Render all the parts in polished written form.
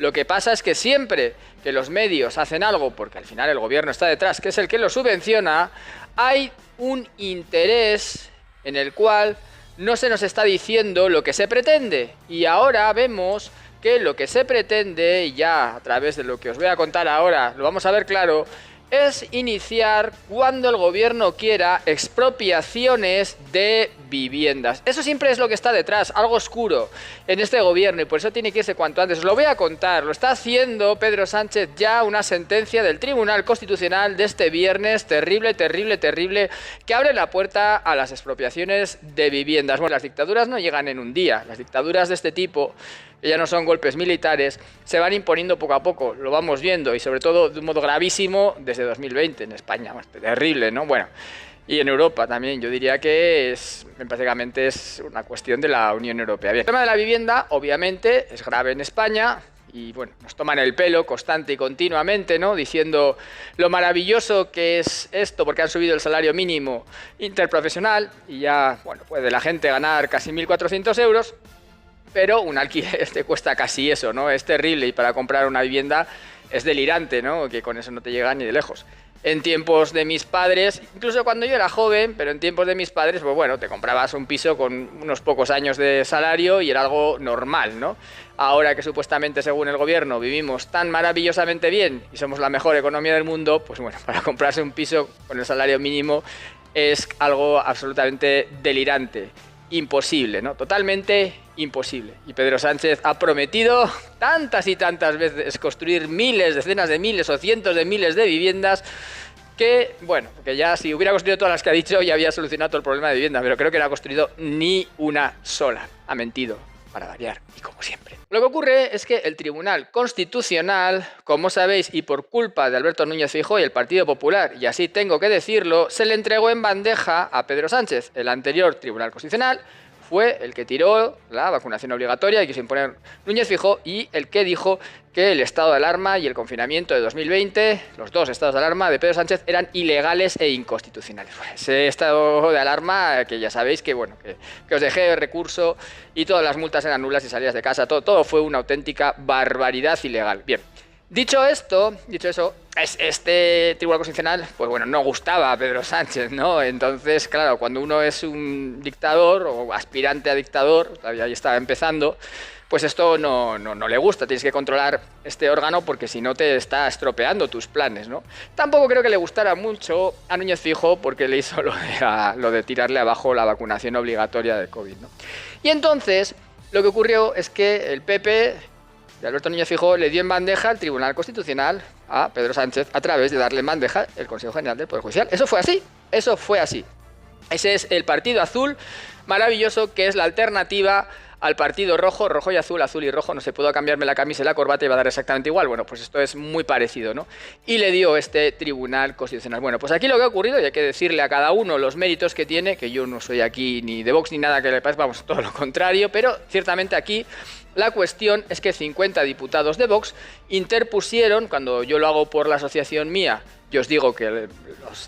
Lo que pasa es que siempre que los medios hacen algo, porque al final el gobierno está detrás, que es el que lo subvenciona, hay un interés en el cual no se nos está diciendo lo que se pretende. Y ahora vemos que lo que se pretende, y ya a través de lo que os voy a contar ahora, lo vamos a ver claro, es iniciar, cuando el gobierno quiera, expropiaciones de viviendas. Eso siempre es lo que está detrás, algo oscuro en este gobierno, y por eso tiene que irse cuanto antes. Os lo voy a contar, lo está haciendo Pedro Sánchez ya, una sentencia del Tribunal Constitucional de este viernes, terrible, terrible, terrible, que abre la puerta a las expropiaciones de viviendas. Bueno, las dictaduras no llegan en un día, las dictaduras de este tipo, que ya no son golpes militares, se van imponiendo poco a poco, lo vamos viendo, y sobre todo de un modo gravísimo desde 2020 en España, terrible, ¿no? Bueno, y en Europa también, yo diría que prácticamente es una cuestión de la Unión Europea. Bien, el tema de la vivienda, obviamente, es grave en España, y bueno, nos toman el pelo constante y continuamente, ¿no? Diciendo lo maravilloso que es esto, porque han subido el salario mínimo interprofesional, y ya, bueno, puede la gente ganar casi 1.400 euros, pero un alquiler te cuesta casi eso, ¿no? Es terrible, y para comprar una vivienda es delirante, ¿no? Que con eso no te llega ni de lejos. En tiempos de mis padres, incluso cuando yo era joven, pero en tiempos de mis padres, pues bueno, te comprabas un piso con unos pocos años de salario y era algo normal, ¿no? Ahora que supuestamente, según el gobierno, vivimos tan maravillosamente bien y somos la mejor economía del mundo, pues bueno, para comprarse un piso con el salario mínimo es algo absolutamente delirante. Imposible, ¿no? Totalmente imposible. Y Pedro Sánchez ha prometido tantas y tantas veces construir miles, decenas de miles o cientos de miles de viviendas que, bueno, que ya si hubiera construido todas las que ha dicho ya había solucionado todo el problema de vivienda, pero creo que no ha construido ni una sola. Ha mentido, para variar, y como siempre. Lo que ocurre es que el Tribunal Constitucional, como sabéis, y por culpa de Alberto Núñez Feijóo y el Partido Popular, y así tengo que decirlo, se le entregó en bandeja a Pedro Sánchez. El anterior Tribunal Constitucional fue el que tiró la vacunación obligatoria y quiso imponer Núñez Feijóo, y el que dijo que el estado de alarma y el confinamiento de 2020, los dos estados de alarma de Pedro Sánchez, eran ilegales e inconstitucionales. Bueno, ese estado de alarma, que ya sabéis que, bueno, que os dejé el recurso y todas las multas eran nulas y salidas de casa, todo fue una auténtica barbaridad ilegal. Bien. Dicho eso, este Tribunal Constitucional, pues bueno, no gustaba a Pedro Sánchez, ¿no? Entonces, claro, cuando uno es un dictador o aspirante a dictador, todavía ahí estaba empezando, pues esto no le gusta. Tienes que controlar este órgano porque si no te está estropeando tus planes, ¿no? Tampoco creo que le gustara mucho a Núñez Feijóo porque le hizo lo de tirarle abajo la vacunación obligatoria de COVID, ¿no? Y entonces, lo que ocurrió es que el PP de Alberto Núñez Feijóo le dio en bandeja al Tribunal Constitucional a Pedro Sánchez a través de darle en bandeja el Consejo General del Poder Judicial. Eso fue así. Ese es el partido azul maravilloso que es la alternativa al partido rojo y azul, azul y rojo. No se pudo cambiarme la camisa y la corbata y va a dar exactamente igual. Bueno, pues esto es muy parecido, ¿no? Y le dio este Tribunal Constitucional. Bueno, pues aquí lo que ha ocurrido, y hay que decirle a cada uno los méritos que tiene, que yo no soy aquí ni de Vox ni nada que le parezca, vamos, todo lo contrario, pero ciertamente aquí la cuestión es que 50 diputados de Vox interpusieron, cuando yo lo hago por la asociación mía, yo os digo que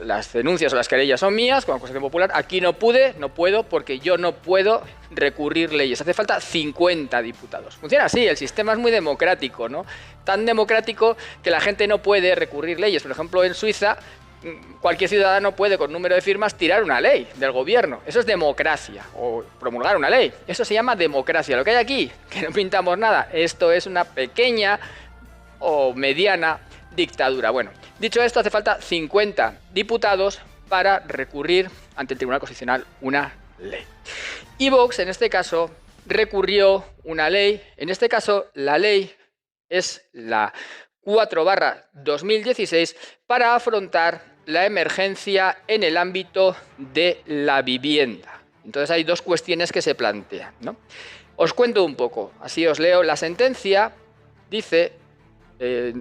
las denuncias o las querellas son mías, con la acusación popular, aquí no puedo, porque yo no puedo recurrir leyes. Hace falta 50 diputados. Funciona así, el sistema es muy democrático, ¿no? Tan democrático que la gente no puede recurrir leyes. Por ejemplo, en Suiza, cualquier ciudadano puede, con número de firmas, tirar una ley del gobierno. Eso es democracia, o promulgar una ley. Eso se llama democracia. Lo que hay aquí, que no pintamos nada, esto es una pequeña o mediana dictadura. Bueno, dicho esto, hace falta 50 diputados para recurrir ante el Tribunal Constitucional una ley. Y Vox, en este caso, recurrió una ley. En este caso, la ley es la 4/2016 para afrontar la emergencia en el ámbito de la vivienda. Entonces hay dos cuestiones que se plantean, ¿no? Os cuento un poco, así os leo la sentencia. Dice,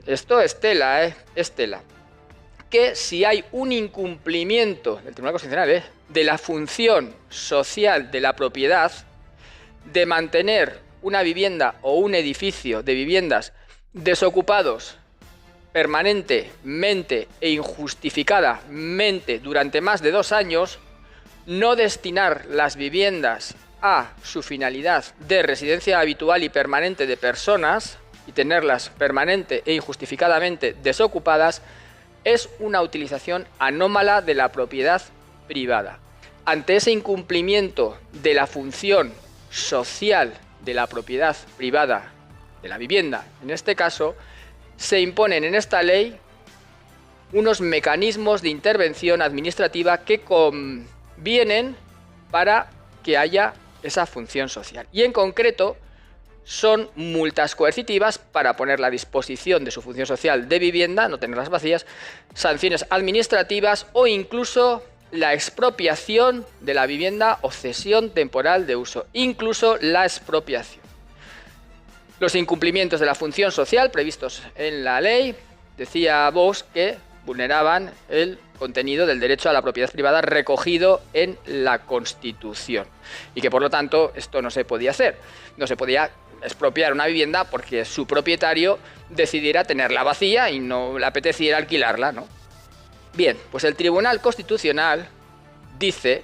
esto es tela, que si hay un incumplimiento del Tribunal Constitucional de la función social de la propiedad, de mantener una vivienda o un edificio de viviendas desocupados permanentemente e injustificadamente durante más de 2 años, no destinar las viviendas a su finalidad de residencia habitual y permanente de personas, y tenerlas permanente e injustificadamente desocupadas es una utilización anómala de la propiedad privada. Ante ese incumplimiento de la función social de la propiedad privada, de la vivienda en este caso, se imponen en esta ley unos mecanismos de intervención administrativa que convienen para que haya esa función social. Y en concreto son multas coercitivas para poner a disposición de su función social de vivienda, no tenerlas vacías, sanciones administrativas o incluso la expropiación de la vivienda o cesión temporal de uso, incluso la expropiación. Los incumplimientos de la función social previstos en la ley, decía Vox, que vulneraban el contenido del derecho a la propiedad privada recogido en la Constitución y que por lo tanto esto no se podía hacer, no se podía expropiar una vivienda porque su propietario decidiera tenerla vacía y no le apeteciera alquilarla, ¿no? Bien, pues el Tribunal Constitucional dice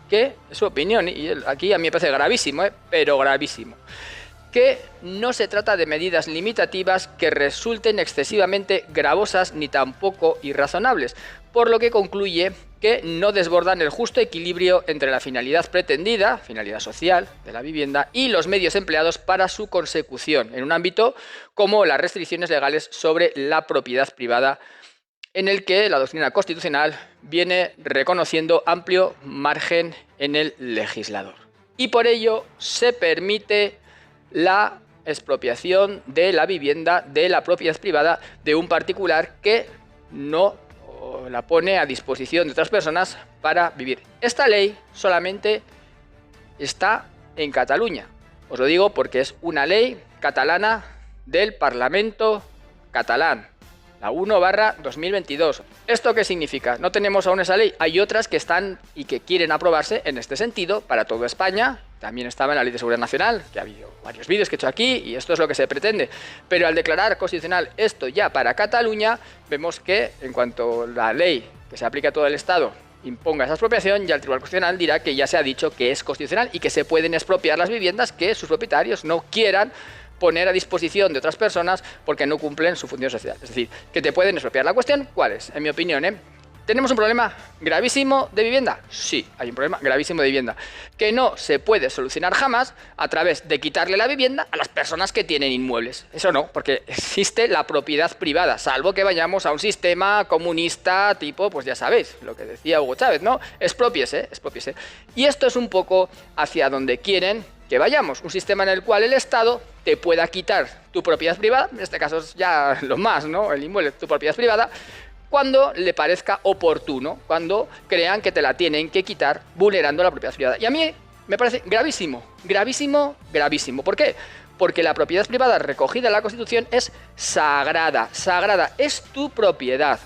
que, es su opinión, y aquí a mí me parece gravísimo, pero gravísimo, que no se trata de medidas limitativas que resulten excesivamente gravosas ni tampoco irrazonables, por lo que concluye que no desbordan el justo equilibrio entre la finalidad pretendida, finalidad social de la vivienda, y los medios empleados para su consecución, en un ámbito como las restricciones legales sobre la propiedad privada, en el que la doctrina constitucional viene reconociendo amplio margen en el legislador. Y por ello se permite la expropiación de la vivienda, de la propiedad privada de un particular que no la pone a disposición de otras personas para vivir. Esta ley solamente está en Cataluña. Os lo digo porque es una ley catalana del Parlamento catalán, la 1/2022. ¿Esto qué significa? No tenemos aún esa ley. Hay otras que están y que quieren aprobarse en este sentido para toda España. También estaba en la Ley de Seguridad Nacional, que ha habido varios vídeos que he hecho aquí, y esto es lo que se pretende. Pero al declarar constitucional esto ya para Cataluña, vemos que en cuanto la ley que se aplica a todo el Estado imponga esa expropiación, ya el Tribunal Constitucional dirá que ya se ha dicho que es constitucional y que se pueden expropiar las viviendas que sus propietarios no quieran poner a disposición de otras personas porque no cumplen su función social. Es decir, que te pueden expropiar. La cuestión, ¿cuál es? En mi opinión, ¿tenemos un problema gravísimo de vivienda? Sí, hay un problema gravísimo de vivienda, que no se puede solucionar jamás a través de quitarle la vivienda a las personas que tienen inmuebles. Eso no, porque existe la propiedad privada, salvo que vayamos a un sistema comunista tipo, pues ya sabéis, lo que decía Hugo Chávez, ¿no? Expropiese, expropiese. Y esto es un poco hacia donde quieren que vayamos, un sistema en el cual el Estado te pueda quitar tu propiedad privada, en este caso es ya lo más, ¿no? El inmueble, tu propiedad privada, cuando le parezca oportuno, cuando crean que te la tienen que quitar vulnerando la propiedad privada. Y a mí me parece gravísimo, gravísimo, gravísimo. ¿Por qué? Porque la propiedad privada recogida en la Constitución es sagrada, sagrada, es tu propiedad.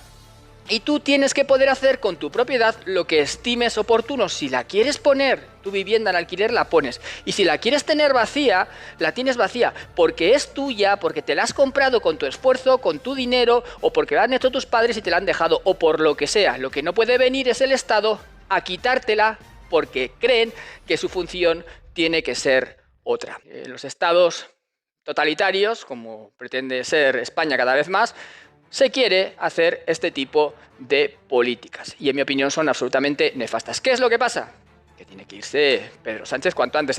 Y tú tienes que poder hacer con tu propiedad lo que estimes oportuno. Si la quieres poner, tu vivienda en alquiler, la pones. Y si la quieres tener vacía, la tienes vacía. Porque es tuya, porque te la has comprado con tu esfuerzo, con tu dinero, o porque la han hecho tus padres y te la han dejado, o por lo que sea. Lo que no puede venir es el Estado a quitártela porque creen que su función tiene que ser otra. Los estados totalitarios, como pretende ser España cada vez más, se quiere hacer este tipo de políticas. Y en mi opinión son absolutamente nefastas. ¿Qué es lo que pasa? Que tiene que irse Pedro Sánchez cuanto antes.